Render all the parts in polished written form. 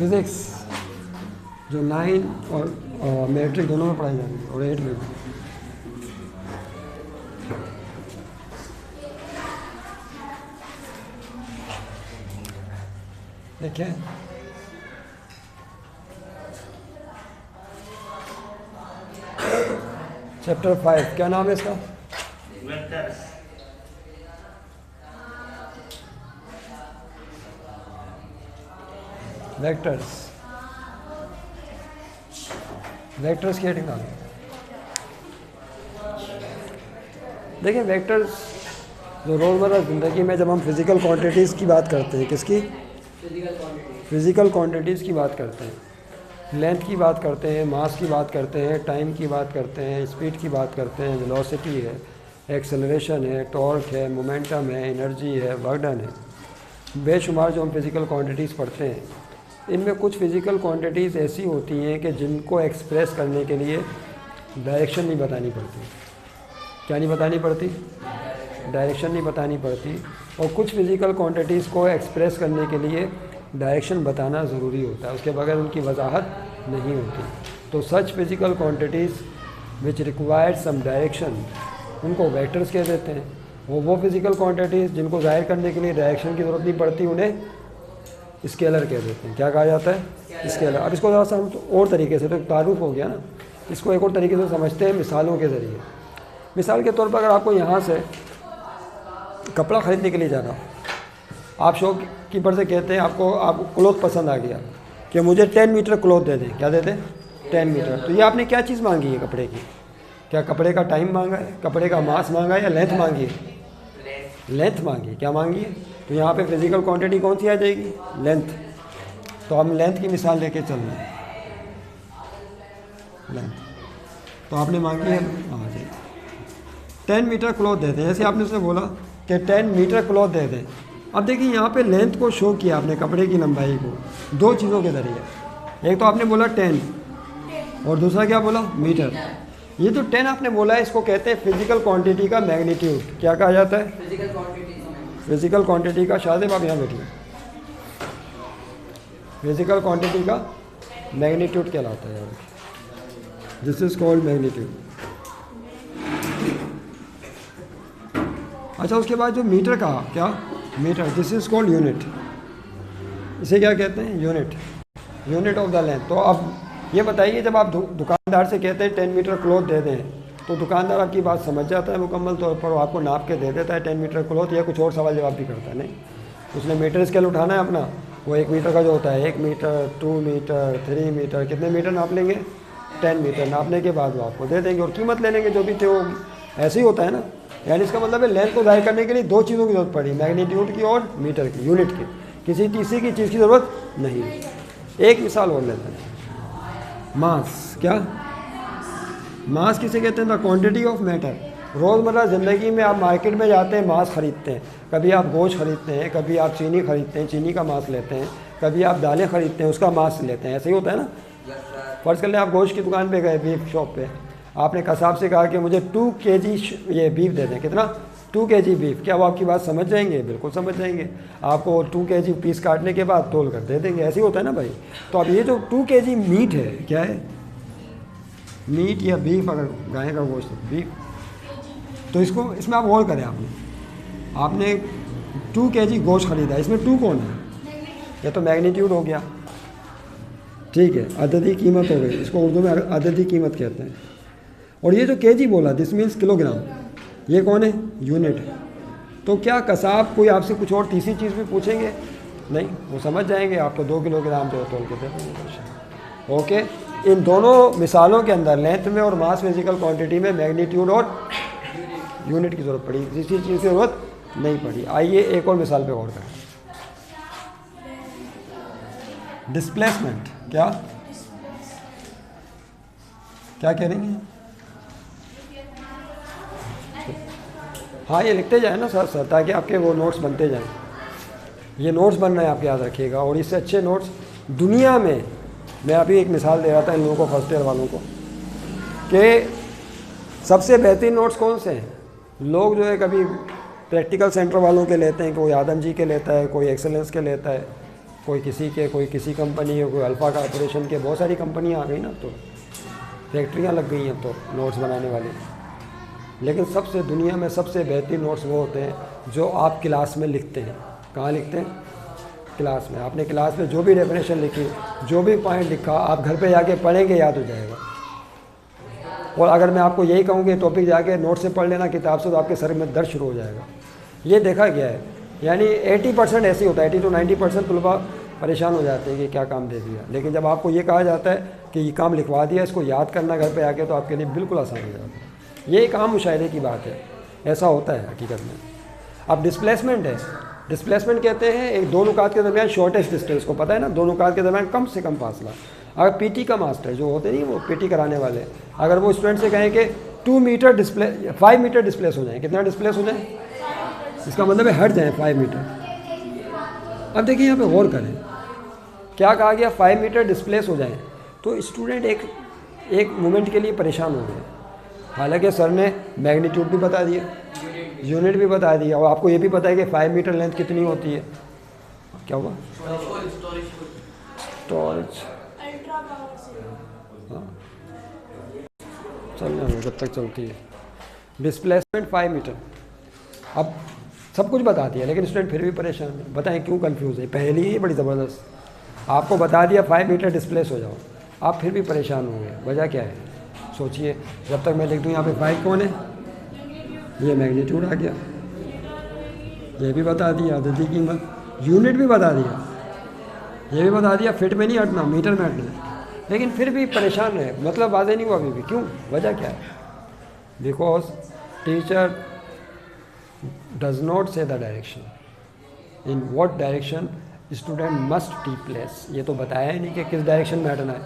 Physics जो 9 और matric दोनों में पढ़ाई जाएंगी और 8 में भी। देखिए चैप्टर 5 क्या नाम है इसका? वेक्टर्स। वेक्टर्स की हेडिंग डालें। देखिए वेक्टर्स जो रोज़मर्रा ज़िंदगी में जब हम फिज़िकल क्वांटिटीज़ की बात करते हैं, किसकी? फिज़िकल क्वांटिटीज़ की बात करते हैं, लेंथ की बात करते हैं, मास की बात करते हैं, टाइम की बात करते हैं, स्पीड की बात करते हैं, वेलोसिटी है, एक्सेलरेशन है, टॉर्क है, मोमेंटम है, एनर्जी है, वर्क डन है, बेशुमार जो हम फिज़िकल क्वांटिटीज़ पढ़ते हैं, इनमें कुछ फिज़िकल क्वांटिटीज़ ऐसी होती हैं कि जिनको एक्सप्रेस करने के लिए डायरेक्शन नहीं बतानी पड़ती। क्या नहीं बतानी पड़ती? डायरेक्शन नहीं बतानी पड़ती। और कुछ फिज़िकल क्वांटिटीज़ को एक्सप्रेस करने के लिए डायरेक्शन बताना ज़रूरी होता है, उसके बगैर उनकी वजाहत नहीं होती। तो such physical quantities which required some direction, उनको वेक्टर्स कह देते हैं। वो फिज़िकल क्वांटिटीज़ जिनको ज़ाहिर करने के लिए डायरेक्शन की ज़रूरत नहीं पड़ती, उन्हें स्केलर कह देते हैं। क्या कहा जाता है? स्केलर। अब इसको ज़रा सा हम और तरीके से, तो तारुफ हो गया ना, इसको एक और तरीके से समझते हैं मिसालों के ज़रिए। मिसाल के तौर पर अगर आपको यहाँ से कपड़ा ख़रीदने के लिए जाना, आप शॉपकीपर से कहते हैं आपको क्लॉथ पसंद आ गया कि मुझे 10 मीटर क्लॉथ दे दें। क्या दे दें? 10 मीटर। तो ये आपने क्या चीज़ मांगी है कपड़े की? क्या कपड़े का टाइम मांगा है, कपड़े का मास मांगा है, या लेंथ मांगी है? लेंथ मांगी है। क्या मांगी है? तो यहाँ पे फिज़िकल क्वांटिटी कौन सी आ जाएगी? लेंथ। तो हम लेंथ की मिसाल लेके चल रहे हैं। लेंथ तो आपने मांगी है, आ जाएगी 10 मीटर क्लॉथ दे दें। जैसे आपने उससे बोला कि 10 मीटर क्लॉथ दे दें। अब देखिए यहाँ पे लेंथ को शो किया आपने, कपड़े की लंबाई को, दो चीज़ों के ज़रिए। एक तो आपने बोला 10 और दूसरा क्या बोला? मीटर। ये जो 10 आपने बोला है, इसको कहते हैं फिज़िकल क्वांटिटी का मैग्नीट्यूड। क्या कहा जाता है? फिज़िकल क्वांटिटी का। शाहजेब आप यहाँ बैठिए। फिज़िकल क्वांटिटी का मैग्नीट्यूड कहलाता है, दिस इज कॉल्ड मैग्नीट्यूड। अच्छा, उसके बाद जो मीटर कहा, क्या? Metre, this is called unit. इसे क्या कहते हैं? Unit. Unit of the length. तो अब ये बताइए, जब आप दुकानदार से कहते हैं 10 मीटर क्लॉथ दे दें, तो दुकानदार आपकी बात समझ जाता है मुकम्मल तौर पर, आपको नाप के दे देता है 10 मीटर क्लॉथ, या कुछ और सवाल जवाब भी करता है? नहीं, उसने मीटर स्केल उठाना है अपना, वो 1 मीटर का जो होता है, 1 मीटर, 2 मीटर, 3 मीटर, कितने मीटर नाप लेंगे? 10 मीटर। नापने के बाद वो आपको दे देंगे और कीमत ले लेंगे जो भी थे। वो ऐसे ही होता है ना। यानी इसका मतलब है लेंथ को ज़ाहिर करने के लिए दो चीज़ों की ज़रूरत पड़ी, मैग्नीट्यूड की और मीटर की, यूनिट की। किसी तीसरी की चीज़ की ज़रूरत नहीं। एक मिसाल और लेते हैं, मास। क्या? मास किसे कहते हैं? The quantity of matter. रोज़मर्रा ज़िंदगी में आप मार्केट में जाते हैं, मास ख़रीदते हैं। कभी आप गोश्त ख़रीदते हैं, कभी आप चीनी ख़रीदते हैं, चीनी का मास लेते हैं, कभी आप दालें ख़रीदते हैं, उसका मास लेते हैं। ऐसे ही होता है ना। फ़र्ज़ कर लें आप गोश्त की दुकान पे गए, बीफ शॉप पे, आपने कसाब से कहा कि मुझे 2 kg ये बीफ दे दें। कितना? 2 kg बीफ। क्या वो आपकी बात समझ जाएंगे? बिल्कुल समझ जाएंगे। आपको 2 kg पीस काटने के बाद तोल कर दे देंगे। ऐसे ही होता है ना भाई। तो अब ये जो 2 kg मीट है, क्या है? मीट या बीफ, अगर गाय का गोश्त बीफ, तो इसको इसमें आप और करें, आपने 2 kg गोश्त ख़रीदा, इसमें 2 कौन है? या तो मैग्नीट्यूड हो गया, ठीक है, अददी कीमत हो गई, इसको उर्दू में अददी कीमत कहते हैं। और ये जो केजी बोला, दिस मीन्स किलोग्राम, ये कौन है? यूनिट। तो क्या कसाब कोई आपसे कुछ और तीसरी चीज़ भी पूछेंगे? नहीं, वो समझ जाएंगे, आपको 2 किलोग्राम जो तोल के दे देंगे। ओके। इन दोनों मिसालों के अंदर लेंथ में और मास फिजिकल क्वांटिटी में मैग्नीट्यूड और यूनिट की ज़रूरत पड़ी, किसी चीज़ की ज़रूरत नहीं पड़ी। आइए एक और मिसाल पे गौर करें। डिस्प्लेसमेंट। क्या क्या कह रही हैं? हाँ, ये लिखते जाए ना सर, ताकि आपके वो नोट्स बनते जाएं। ये नोट्स बन रहे हैं, आप याद रखिएगा। और इससे अच्छे नोट्स दुनिया में, मैं अभी एक मिसाल दे रहा था इन लोगों को, फर्स्ट ईयर वालों को, कि सबसे बेहतरीन नोट्स कौन से हैं। लोग जो है कभी प्रैक्टिकल सेंटर वालों के लेते हैं, कोई आदम जी के लेता है, कोई एक्सेलेंस के लेता है, कोई किसी कंपनी है, कोई अल्फ़ा कॉर्पोरेशन के, बहुत सारी कंपनियाँ आ गई ना, तो फैक्ट्रियाँ लग गई हैं तो नोट्स बनाने वाली। लेकिन सबसे दुनिया में सबसे बेहतरीन नोट्स वो होते हैं जो आप क्लास में लिखते हैं। कहाँ लिखते हैं? क्लास में। आपने क्लास में जो भी डेफिनेशन लिखी, जो भी पॉइंट लिखा, आप घर पे जाके पढ़ेंगे, याद हो जाएगा। और अगर मैं आपको यही कहूँ कि टॉपिक जाके नोट से पढ़ लेना किताब से, तो आपके सर में दर्द शुरू हो जाएगा। ये देखा गया है, यानी 80% ऐसे ही होता है, 80 to 90% तलबा परेशान हो जाते हैं कि क्या काम दे दिया। लेकिन जब आपको ये कहा जाता है कि ये काम लिखवा दिया, इसको याद करना घर पे आके, तो आपके लिए बिल्कुल आसान हो जाता है। ये एक आम मुशाहिदे की बात है, ऐसा होता है हकीकत में। अब डिस्प्लेसमेंट है, डिस्प्लेसमेंट कहते हैं एक दो नुकात के दरमियान शॉर्टेस्ट डिस्टेंस को, पता है ना, दो नुकात के दरमियान कम से कम फासला। अगर पीटी का मास्टर जो होते नहीं, वो पीटी कराने वाले, अगर वो स्टूडेंट से कहें कि 2 मीटर डिस्प्ले 5 मीटर डिस्प्लेस हो जाए, कितना डिस्प्लेस हो जाए, इसका मतलब है हट जाए 5 मीटर। अब देखिए यहाँ पे गौर करें, क्या कहा गया, 5 मीटर डिस्प्लेस हो जाए, तो स्टूडेंट एक मोमेंट के लिए परेशान हो गए। हालांकि सर ने मैग्नीट्यूड भी बता दिया, यूनिट भी बता दिया, और आपको ये भी पता है कि 5 मीटर लेंथ कितनी होती है। क्या हुआ? स्टोरेज। हाँ, चलने दो जब तक चलती है। डिस्प्लेसमेंट 5 मीटर, अब सब कुछ बता दिया, लेकिन स्टूडेंट फिर भी परेशान है। बताएं क्यों कंफ्यूज है? पहली ही बड़ी ज़बरदस्त, आपको बता दिया 5 मीटर डिस्प्लेस हो जाओ, आप फिर भी परेशान होंगे। वजह क्या है? सोचिए, जब तक मैं लिख दूँ यहाँ पे 5 कौन है, ये मैग्नीट्यूड आ गया, ये भी बता दिया, अददी कीमत, यूनिट भी बता दिया, ये भी बता दिया, फिट में नहीं हटना, मीटर में हटना है। लेकिन फिर भी परेशान है, मतलब वाज़ेह नहीं हुआ अभी भी। क्यों? वजह क्या है? बिकॉज टीचर डज नॉट से the direction, in what direction student must T place. ये तो बताया ही नहीं कि किस डायरेक्शन में हटना है,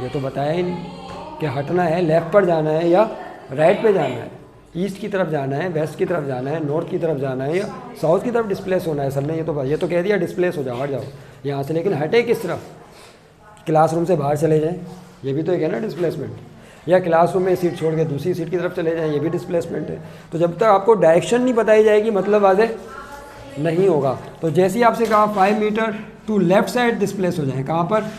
ये तो बताया ही नहीं कि हटना है, लेफ़्ट पर जाना है या राइट पे जाना है, ईस्ट की तरफ जाना है, वेस्ट की तरफ जाना है, नॉर्थ की तरफ जाना है या साउथ की तरफ डिस्प्लेस होना है। सर ने ये तो कह दिया डिस्प्लेस हो जाओ, हट जाओ यहाँ से, लेकिन हटे किस तरफ? क्लासरूम से बाहर चले जाएं, ये भी तो एक है ना डिस्प्लेसमेंट, या क्लासरूम में सीट छोड़ के दूसरी सीट की तरफ चले जाएं, ये भी डिस्प्लेसमेंट है। तो जब तक आपको डायरेक्शन नहीं बताई जाएगी, मतलब वाज़ेह नहीं होगा। तो जैसे ही आपसे कहा 5 metre to left side displace हो जाए, कहाँ पर?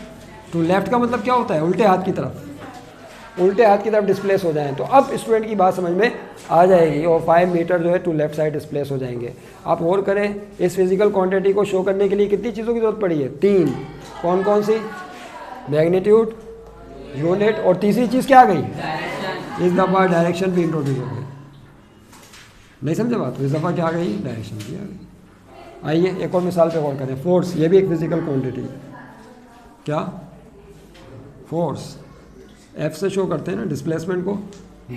टू लेफ़्ट का मतलब क्या होता है? उल्टे हाथ की तरफ, उल्टे हाथ की तरफ डिस्प्लेस हो जाएं। तो अब स्टूडेंट की बात समझ में आ जाएगी, और 5 मीटर जो है टू लेफ़्ट साइड डिस्प्लेस हो जाएंगे। आप गौर करें, इस फिजिकल क्वांटिटी को शो करने के लिए कितनी चीज़ों की ज़रूरत पड़ी है? 3। कौन कौन सी? मैग्नीट्यूड, यूनिट, और तीसरी चीज़ क्या आ गई? इस दफ़ा डायरेक्शन भी इंट्रोड्यूस हो गई। नहीं समझे बात? तो इस दफ़ा क्या आ गई? डायरेक्शन भी आ गई। आइए एक और मिसाल पे गौर करें। फोर्स, ये भी एक फिजिकल क्वांटिटी है। क्या? फोर्स F से शो करते हैं ना डिस्प्लेसमेंट को,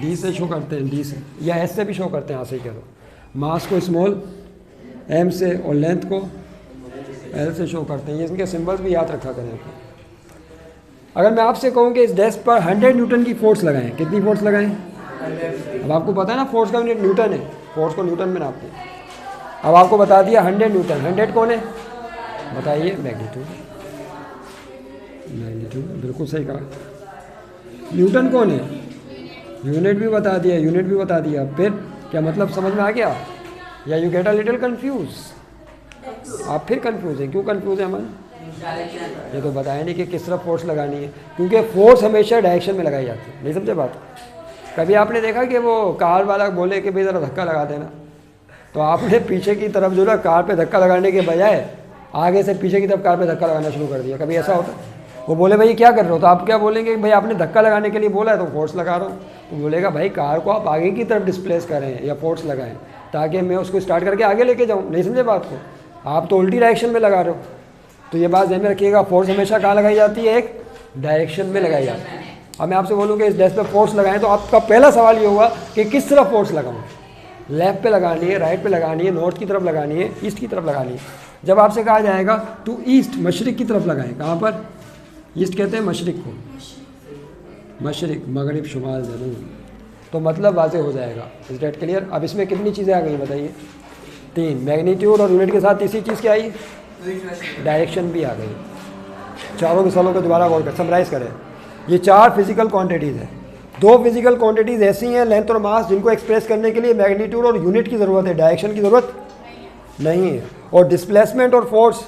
D से शो करते हैं, D से या S से भी शो करते हैं, यहाँ से कह दो। मास को स्मॉल m से और लेंथ को L से शो करते हैं। ये इनके सिंबल्स भी याद रखा करें। अगर मैं आपसे कहूँ कि इस डेस्क पर 100 न्यूटन की फोर्स लगाएं, कितनी फोर्स लगाएं? अब आपको पता है ना फोर्स का यूनिट न्यूटन है, फोर्स को न्यूटन में नापते हैं। अब आपको बता दिया 100 न्यूटन, 100 कौन है? बताइए, मैग्नीट्यूड। मैग्नीट्यूड बिल्कुल सही कहा। न्यूटन कौन है? यूनिट भी बता दिया, यूनिट भी बता दिया। फिर क्या मतलब समझ में आ गया? या you get a little confuse? आप फिर कंफ्यूज हैं। क्यों कंफ्यूज है मन? ये तो बताया नहीं कि किस तरफ फोर्स लगानी है, क्योंकि फोर्स हमेशा डायरेक्शन में लगाई जाती है। नहीं समझे बात? कभी आपने देखा कि वो कार वाला बोले कि भाई ज़रा धक्का लगा देना, तो आपने पीछे की तरफ जो ना कार पे धक्का लगाने के बजाय आगे से पीछे की तरफ कार पे धक्का लगाना शुरू कर दिया। कभी ऐसा होता है? वो बोले भाई क्या कर रहे हो, तो आप क्या बोलेंगे? भाई आपने धक्का लगाने के लिए बोला है तो फोर्स लगा रहा हूँ। तो बोलेगा भाई कार को आप आगे की तरफ डिस्प्लेस करें या फोर्स लगाएं ताकि मैं उसको स्टार्ट करके आगे लेके जाऊँ। नहीं समझे बात को? आप तो उल्टी डायरेक्शन में लगा रहे हो। तो ये बात ध्यान में रखिएगा, फोर्स हमेशा कहाँ लगाई जाती है? एक डायरेक्शन में लगाई जाती है। अब मैं आपसे बोलूँ कि इस डेस्क पे फोर्स लगाएं, तो आपका पहला सवाल ये होगा कि किस तरफ फोर्स लगाऊँ? लेफ्ट पे लगानी है, राइट पे लगानी है, नॉर्थ की तरफ लगानी है, ईस्ट की तरफ लगानी है। जब आपसे कहा जाएगा टू ईस्ट, मशरिक की तरफ लगाएं, कहाँ पर? ईस्ट कहते हैं मशरिक को, मशरिक, मगरिब, शुमाल, जनूब, तो मतलब वाज़ेह हो जाएगा। Is that clear? अब इसमें कितनी चीज़ें आ गई बताइए? 3। मैग्नीट्यूड और यूनिट के साथ तीसरी चीज़ क्या आई? डायरेक्शन भी आ गई। चारों मिसालों को दोबारा गौर कर समराइज़ करें। ये 4 फिजिकल क्वांटिटीज़ हैं। 2 फिजिकल क्वांटिटीज़ ऐसी हैं, लेंथ और मास, जिनको एक्सप्रेस करने के लिए मैग्नीट्यूड और यूनिट की ज़रूरत है, डायरेक्शन की ज़रूरत नहीं है। और डिस्प्लेसमेंट और फोर्स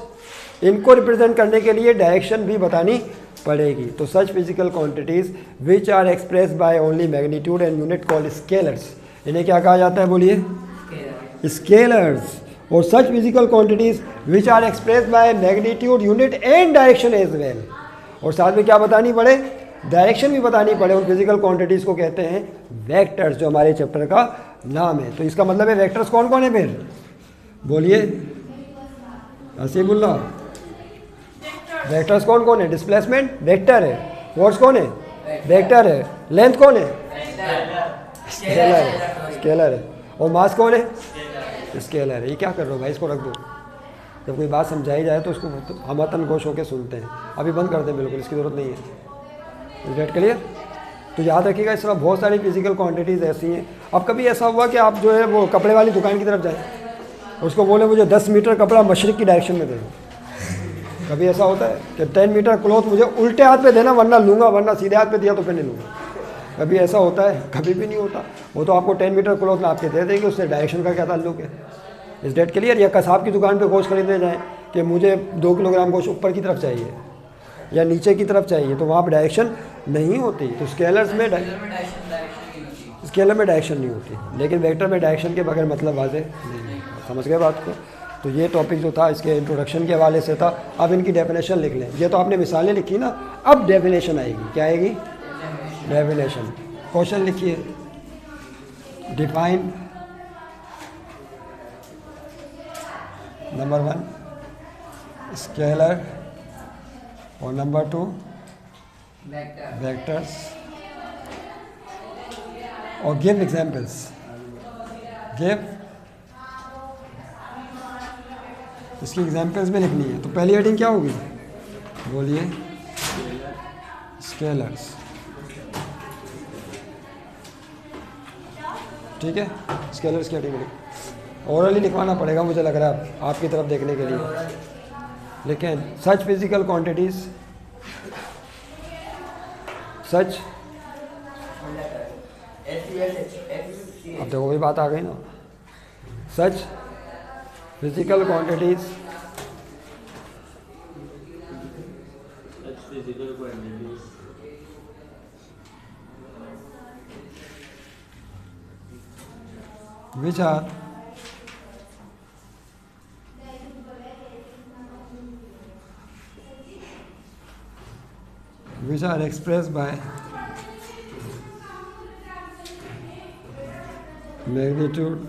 इनको रिप्रेजेंट करने के लिए डायरेक्शन भी बतानी पड़ेगी। तो such physical quantities which are express by only magnitude and unit called scalars, इन्हें क्या कहा जाता है बोलिए? स्केलर्स। और such physical quantities which are express by magnitude unit and direction as well, और साथ में क्या बतानी पड़े? डायरेक्शन भी बतानी पड़े। उन फिजिकल क्वांटिटीज को कहते हैं वेक्टर्स, जो हमारे चैप्टर का नाम है। तो इसका मतलब है वेक्टर्स कौन कौन है फिर बोलिए? हसीबुल्ला, वेक्टर्स कौन कौन है? डिस्प्लेसमेंट वेक्टर है, फोर्स कौन है? वेक्टर है, लेंथ कौन है? स्केलर है, स्केलर है, और मास कौन है? स्केलर है। ये क्या कर रहे हो भाई, इसको रख दो। जब कोई बात समझाई जाए तो उसको हम तनगोश होकर सुनते हैं। अभी बंद कर दें, बिल्कुल इसकी ज़रूरत नहीं है। Get clear? तो याद रखिएगा, इस तरह बहुत सारी फिजिकल क्वांटिटीज़ ऐसी हैं। अब कभी ऐसा हुआ कि आप जो है वो कपड़े वाली दुकान की तरफ जाएँ, उसको बोले मुझे 10 मीटर कपड़ा मशरिक़ की डायरेक्शन में दे दो। कभी ऐसा होता है कि 10 मीटर क्लॉथ मुझे उल्टे हाथ पे देना वरना लूँगा, वरना सीधे हाथ पे दिया तो फिर नहीं लूँगा। कभी ऐसा होता है? कभी भी नहीं होता। वो तो आपको 10 मीटर क्लॉथ में आपके दे देंगे, उससे डायरेक्शन का क्या ताल्लुक है? इस डेट क्लियर? या कसाब की दुकान पे गोश्त खरीदने जाएँ कि मुझे 2 किलोग्राम गोश्त ऊपर की तरफ चाहिए या नीचे की तरफ चाहिए, तो वहाँ पर डायरेक्शन नहीं होती। तो स्केलर्स में स्केलर में डायरेक्शन नहीं होती, लेकिन वेक्टर में डायरेक्शन के बगैर मतलब वाजे नहीं। समझ गए बात को? तो ये टॉपिक जो था इसके इंट्रोडक्शन के हवाले से था। अब इनकी डेफिनेशन लिख लें। ये तो आपने मिसालें लिखी ना, अब डेफिनेशन आएगी। क्या आएगी? डेफिनेशन। क्वेश्चन लिखिए, डिफाइन नंबर 1 स्केलर और नंबर 2 वेक्टर्स, और गिव एग्जांपल्स। गिव, इसकी एग्जांपल्स में लिखनी है। तो पहली हेडिंग क्या होगी बोलिए? स्केलर्स। ठीक है, स्केलर्स की हेडिंग ओरली लिखवाना पड़ेगा मुझे लग रहा है आपकी तरफ देखने के लिए। लेकिन सच फिजिकल क्वांटिटीज, सच, अब देखो वही बात आ गई ना। Such physical quantities which are expressed by magnitude